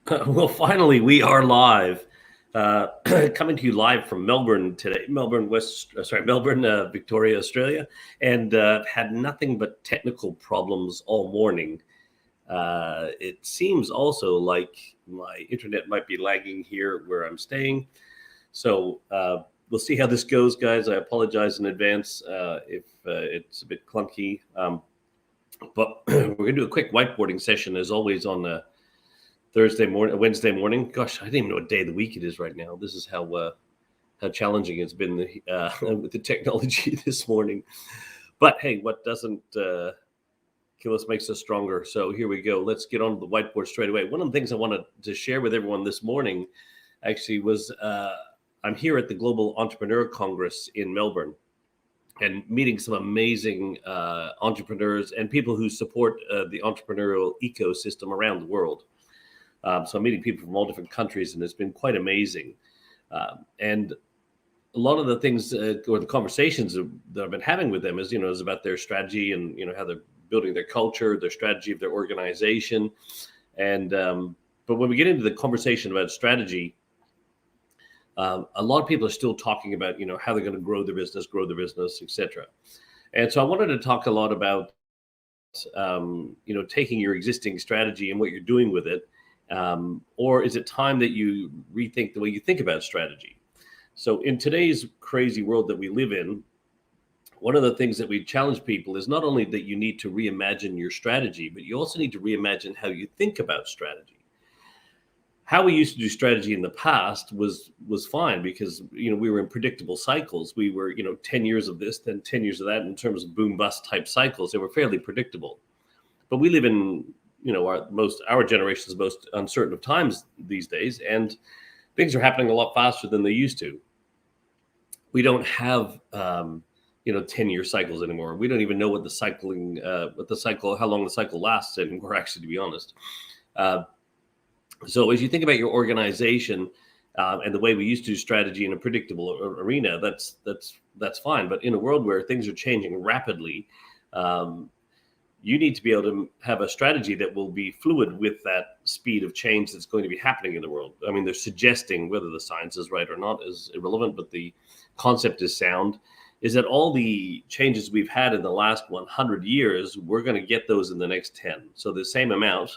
Well, finally, we are live. Coming to you live from Melbourne today, Melbourne, Victoria, Australia, and had nothing but technical problems all morning. It seems also like my internet might be lagging here where I'm staying. So we'll see how this goes, guys. I apologize in advance if it's a bit clunky. But we're going to do a quick whiteboarding session, as always, on Wednesday morning. Gosh, I didn't even know what day of the week it is right now. This is how challenging it's been with the technology this morning. But hey, what doesn't kill us makes us stronger. So here we go. Let's get on the whiteboard straight away. One of the things I wanted to share with everyone this morning actually was I'm here at the Global Entrepreneur Congress in Melbourne and meeting some amazing entrepreneurs and people who support the entrepreneurial ecosystem around the world. So I'm meeting people from all different countries, and it's been quite amazing. And a lot of the things or the conversations that I've been having with them is about their strategy and, how they're building their culture, their strategy of their organization. And but when we get into the conversation about strategy, a lot of people are still talking about, how they're going to grow their business, etc. And so I wanted to talk a lot about, taking your existing strategy and what you're doing with it. Or is it time that you rethink the way you think about strategy? So in today's crazy world that we live in, one of the things that we challenge people is not only that you need to reimagine your strategy, but you also need to reimagine how you think about strategy. How we used to do strategy in the past was fine because, we were in predictable cycles. We were, 10 years of this, then 10 years of that in terms of boom bust type cycles. They were fairly predictable. But we live in our generation's most uncertain of times these days, and things are happening a lot faster than they used to. We don't have 10-year cycles anymore. We don't even know how long the cycle lasts anymore, actually, to be honest. So as you think about your organization and the way we used to do strategy in a predictable arena, that's fine. But in a world where things are changing rapidly, you need to be able to have a strategy that will be fluid with that speed of change that's going to be happening in the world. I mean, they're suggesting, whether the science is right or not is irrelevant, but the concept is sound, is that all the changes we've had in the last 100 years, we're going to get those in the next 10. So the same amount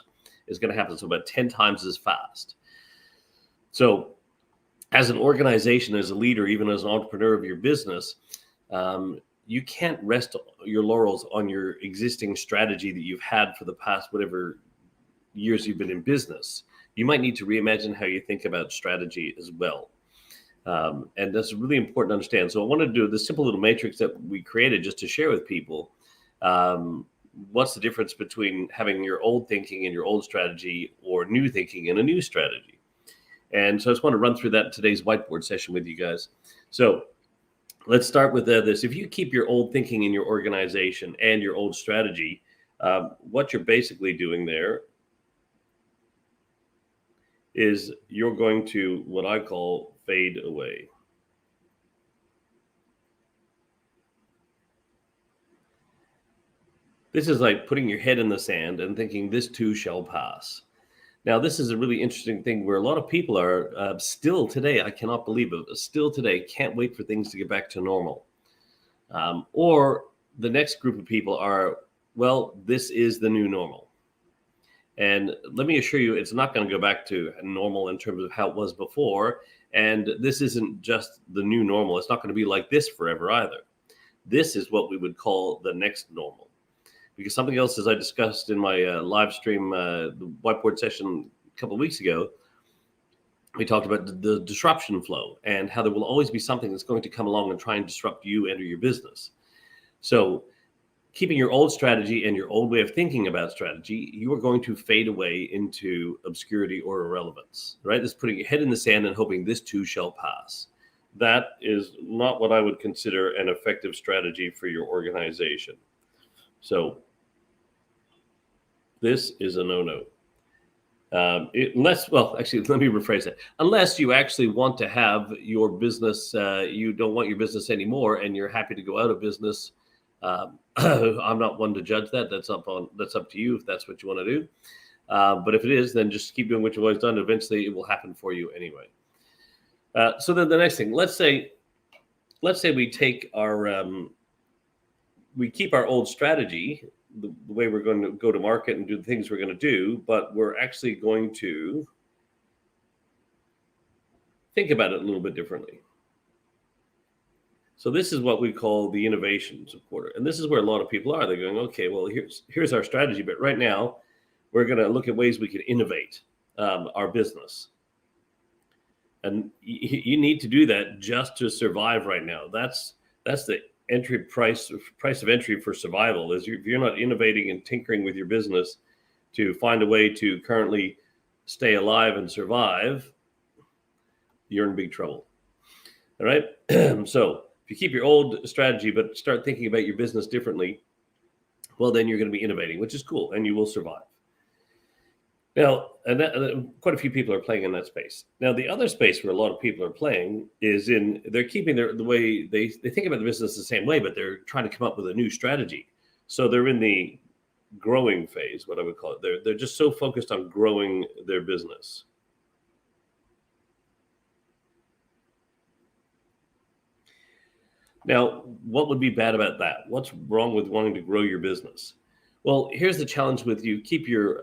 is going to happen, so about 10 times as fast. So as an organization, as a leader, even as an entrepreneur of your business, you can't rest your laurels on your existing strategy that you've had for the past whatever years you've been in business. You might need to reimagine how you think about strategy as well. And that's really important to understand. So I wanted to do this simple little matrix that we created just to share with people. What's the difference between having your old thinking and your old strategy, or new thinking and a new strategy? And so I just want to run through that in today's whiteboard session with you guys. So let's start with this. If you keep your old thinking in your organization and your old strategy, what you're basically doing there is you're going to, what I call, fade away. This is like putting your head in the sand and thinking this too shall pass. Now, this is a really interesting thing where a lot of people are still today, I cannot believe it, still today can't wait for things to get back to normal. Or the next group of people are, well, this is the new normal. And let me assure you, it's not going to go back to normal in terms of how it was before. And this isn't just the new normal. It's not going to be like this forever either. This is what we would call the next normal. Because something else, as I discussed in my live stream, the whiteboard session a couple of weeks ago, we talked about the disruption flow and how there will always be something that's going to come along and try and disrupt you and or your business. So keeping your old strategy and your old way of thinking about strategy, you are going to fade away into obscurity or irrelevance, right? This is putting your head in the sand and hoping this too shall pass. That is not what I would consider an effective strategy for your organization. So this is a no-no. Unless, well, actually, let me rephrase that. Unless you actually want to have your business, you don't want your business anymore, and you're happy to go out of business. I'm not one to judge that. That's up to you if that's what you want to do. But if it is, then just keep doing what you've always done. Eventually, it will happen for you anyway. So then the next thing, let's say we take our we keep our old strategy, the way we're going to go to market and do the things we're going to do, but we're actually going to think about it a little bit differently. So this is what we call the innovation supporter. And this is where a lot of people are. They're going, okay, well, here's our strategy, but right now we're going to look at ways we can innovate our business. And you need to do that just to survive right now. That's the entry price of entry for survival. Is if you're not innovating and tinkering with your business to find a way to currently stay alive and survive, you're in big trouble. All right. So if you keep your old strategy but start thinking about your business differently, well, then you're going to be innovating, which is cool, and you will survive. Now, and quite a few people are playing in that space. Now, the other space where a lot of people are playing is they're keeping the way they think about the business the same way, but they're trying to come up with a new strategy. So they're in the growing phase, what I would call it. They're just so focused on growing their business. Now, what would be bad about that? What's wrong with wanting to grow your business? Well, here's the challenge with you. Keep your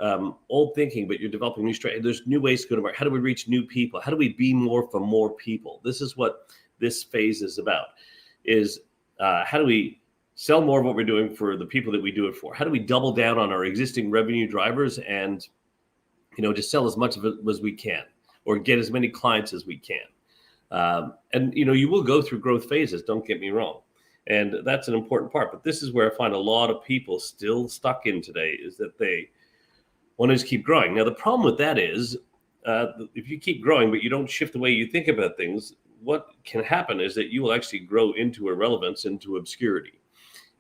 old thinking, but you're developing new strategy. There's new ways to go to market. How do we reach new people? How do we be more for more people? This is what this phase is about, is how do we sell more of what we're doing for the people that we do it for? How do we double down on our existing revenue drivers and, just sell as much of it as we can or get as many clients as we can? And you will go through growth phases, don't get me wrong. And that's an important part. But this is where I find a lot of people still stuck in today, is that they want to just keep growing. Now, the problem with that is if you keep growing, but you don't shift the way you think about things, what can happen is that you will actually grow into irrelevance, into obscurity,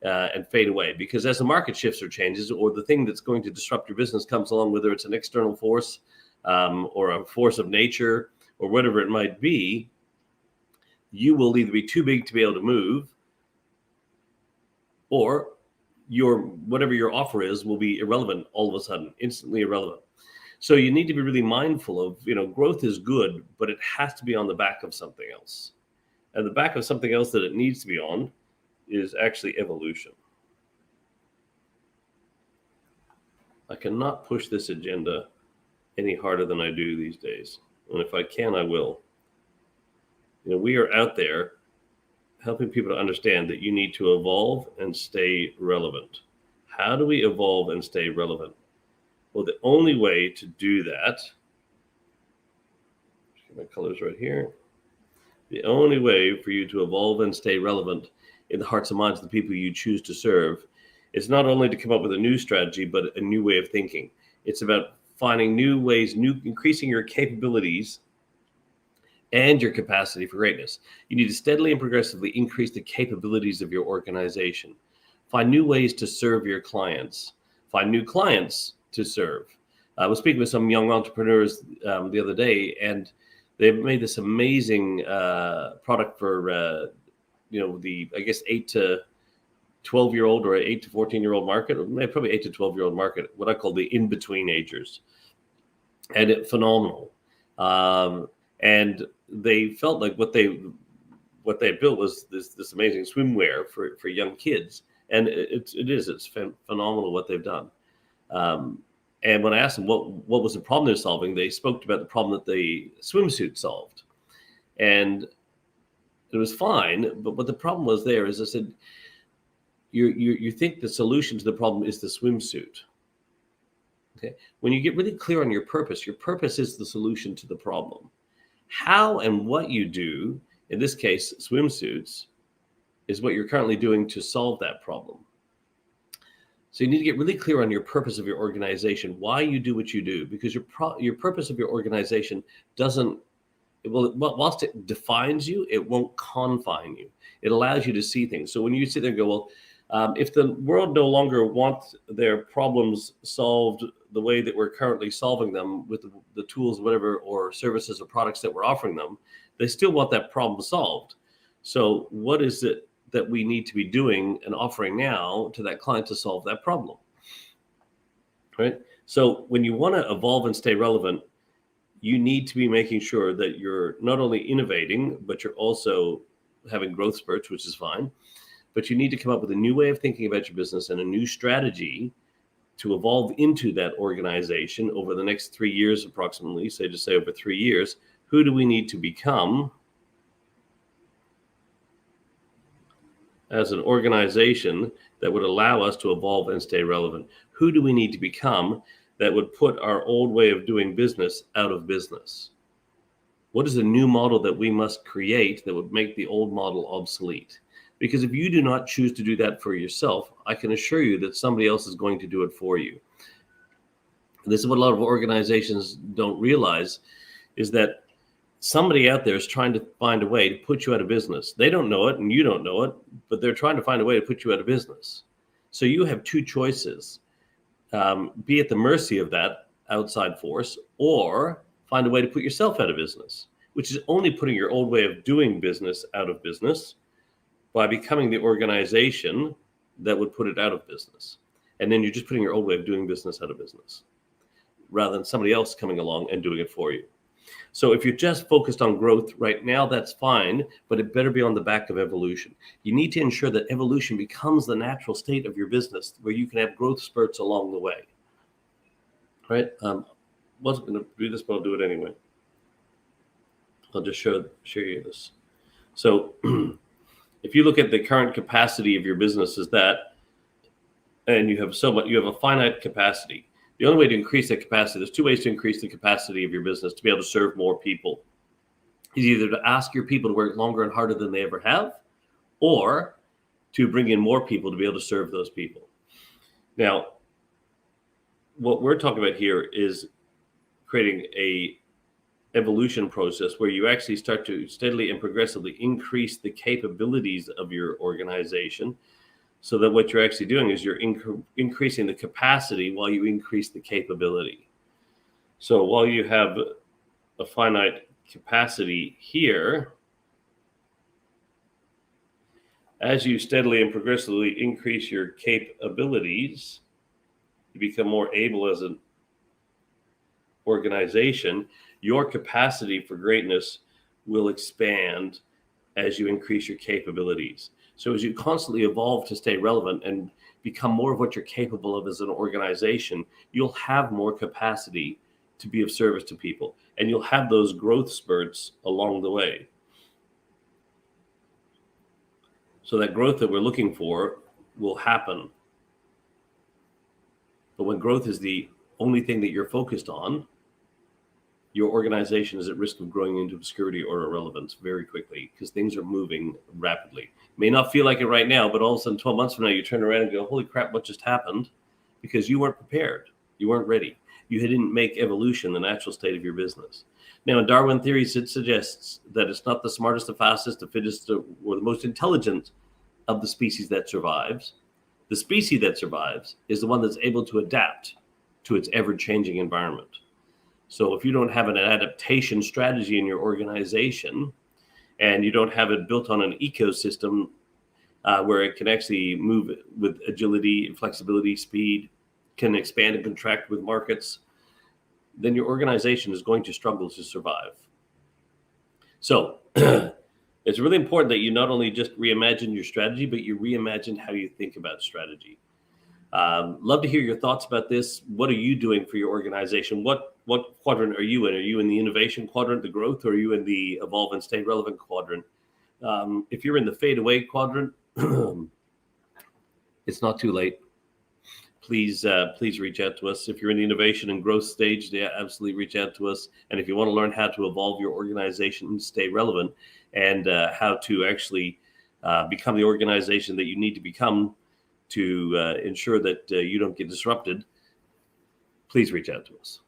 and fade away. Because as the market shifts or changes, or the thing that's going to disrupt your business comes along, whether it's an external force or a force of nature or whatever it might be, you will either be too big to be able to move, or whatever your offer is will be irrelevant all of a sudden, instantly irrelevant. So you need to be really mindful of, growth is good, but it has to be on the back of something else. And the back of something else that it needs to be on is actually evolution. I cannot push this agenda any harder than I do these days. And if I can, I will. We are out there helping people to understand that you need to evolve and stay relevant. How do we evolve and stay relevant? Well, the only way to do that, get my colors right here. The only way for you to evolve and stay relevant in the hearts and minds of the people you choose to serve is not only to come up with a new strategy, but a new way of thinking. It's about finding new ways, increasing your capabilities and your capacity for greatness. You need to steadily and progressively increase the capabilities of your organization. Find new ways to serve your clients. Find new clients to serve. I was speaking with some young entrepreneurs the other day, and they've made this amazing product for, the, 8 to 12-year-old or 8 to 14-year-old market, or maybe probably 8 to 12-year-old market, what I call the in-between agers. And it's phenomenal. And they felt like what they built was this amazing swimwear for young kids, and it's phenomenal what they've done. And when I asked them what was the problem they're solving, they spoke about the problem that the swimsuit solved, and it was fine. But what the problem was there is, I said, you think the solution to the problem is the swimsuit. Okay, when you get really clear on your purpose is the solution to the problem. How and what you do, in this case, swimsuits, is what you're currently doing to solve that problem. So you need to get really clear on your purpose of your organization, why you do what you do, because your purpose of your organization whilst it defines you, it won't confine you. It allows you to see things. So when you sit there and go, well, if the world no longer wants their problems solved the way that we're currently solving them with the tools, whatever, or services or products that we're offering them, they still want that problem solved. So what is it that we need to be doing and offering now to that client to solve that problem? Right? So when you want to evolve and stay relevant, you need to be making sure that you're not only innovating, but you're also having growth spurts, which is fine. But you need to come up with a new way of thinking about your business and a new strategy to evolve into that organization over the next 3 years, approximately, say over 3 years. Who do we need to become as an organization that would allow us to evolve and stay relevant? Who do we need to become that would put our old way of doing business out of business? What is the new model that we must create that would make the old model obsolete? Because if you do not choose to do that for yourself, I can assure you that somebody else is going to do it for you. And this is what a lot of organizations don't realize, is that somebody out there is trying to find a way to put you out of business. They don't know it and you don't know it, but they're trying to find a way to put you out of business. So you have two choices. Be at the mercy of that outside force, or find a way to put yourself out of business, which is only putting your old way of doing business out of business by becoming the organization that would put it out of business. And then you're just putting your old way of doing business out of business, rather than somebody else coming along and doing it for you. So if you're just focused on growth right now, that's fine, but it better be on the back of evolution. You need to ensure that evolution becomes the natural state of your business, where you can have growth spurts along the way. Right? Wasn't going to do this, but I'll do it anyway. I'll just share you this. So if you look at the current capacity of your business is that, and you have a finite capacity. The only way to increase that capacity, there's two ways to increase the capacity of your business to be able to serve more people. Is either to ask your people to work longer and harder than they ever have, or to bring in more people to be able to serve those people. Now, what we're talking about here is creating a evolution process where you actually start to steadily and progressively increase the capabilities of your organization, so that what you're actually doing is you're increasing the capacity while you increase the capability. So while you have a finite capacity here, as you steadily and progressively increase your capabilities, you become more able as an organization. Your capacity for greatness will expand as you increase your capabilities. So as you constantly evolve to stay relevant and become more of what you're capable of as an organization, you'll have more capacity to be of service to people, and you'll have those growth spurts along the way. So that growth that we're looking for will happen. But when growth is the only thing that you're focused on, your organization is at risk of growing into obscurity or irrelevance very quickly, because things are moving rapidly. May not feel like it right now, but all of a sudden 12 months from now, you turn around and go, holy crap, what just happened? Because you weren't prepared. You weren't ready. You didn't make evolution the natural state of your business. Now, in Darwin theory, it suggests that it's not the smartest, the fastest, the fittest, or the most intelligent of the species that survives. The species that survives is the one that's able to adapt to its ever-changing environment. So if you don't have an adaptation strategy in your organization, and you don't have it built on an ecosystem where it can actually move with agility, flexibility, speed, can expand and contract with markets, then your organization is going to struggle to survive. So it's really important that you not only just reimagine your strategy, but you reimagine how you think about strategy. Love to hear your thoughts about this. What are you doing for your organization? What quadrant are you in? Are you in the innovation quadrant, the growth, or are you in the evolve and stay relevant quadrant? If you're in the fade away quadrant, it's not too late. Please reach out to us. If you're in the innovation and growth stage, yeah, absolutely reach out to us. And if you want to learn how to evolve your organization and stay relevant, and how to actually become the organization that you need to become to ensure that you don't get disrupted, please reach out to us.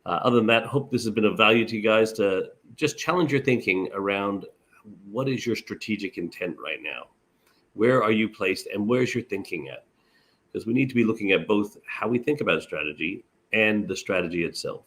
Other than that, hope this has been of value to you guys to just challenge your thinking around what is your strategic intent right now? Where are you placed, and where's your thinking at? Because we need to be looking at both how we think about strategy and the strategy itself.